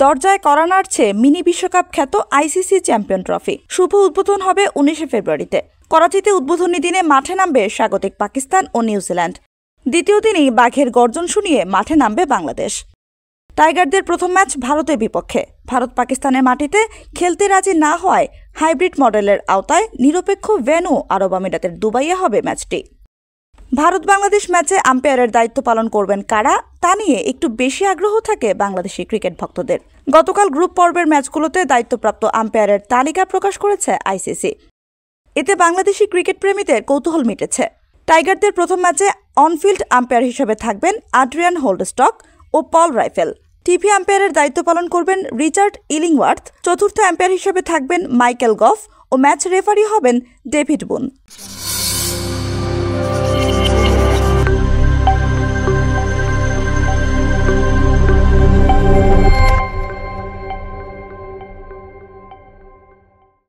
দরজায় কড়া নাড়ছে মিনি বিশ্বকাপ খ্যাত আইসিসি চ্যাম্পিয়ন ট্রফি। শুভ উদ্বোধন হবে 19 ফেব্রুয়ারিতে। করাচিতে উদ্বোধনী দিনে মাঠে নামবে স্বাগতিক পাকিস্তান ও নিউজিল্যান্ড। দ্বিতীয় দিনেই বাঘের গর্জন শুনিয়ে মাঠে নামবে বাংলাদেশ। টাইগারদের প্রথম ম্যাচ ভারতের বিপক্ষে। ভারত পাকিস্তানের মাটিতে খেলতে রাজি না হওয়ায় হাইব্রিড মডেলের আওতায় নিরপেক্ষ ভেন্যু আরব আমিরাতের দুবাইয়ে হবে ম্যাচটি। ভারত বাংলাদেশ ম্যাচে আম্পায়ারের দায়িত্ব পালন করবেন কারা, তা নিয়ে একটু বেশি আগ্রহ থাকে বাংলাদেশি ক্রিকেট ভক্তদের। গতকাল গ্রুপ পর্বের ম্যাচগুলোতে দায়িত্বপ্রাপ্ত আম্পায়ারের তালিকা প্রকাশ করেছে আইসিসি। এতে বাংলাদেশি ক্রিকেট প্রেমীদের কৌতূহল মিটেছে। টাইগারদের প্রথম ম্যাচে অনফিল্ড আম্পায়ার হিসেবে থাকবেন আড্রিয়ান হোল্ডস্টক ও পল রাইফেল। টিভি আম্পায়ারের দায়িত্ব পালন করবেন রিচার্ড ইলিংওয়ার্থ। চতুর্থ আম্পায়ার হিসেবে থাকবেন মাইকেল গফ ও ম্যাচ রেফারি হবেন ডেভিড বুন।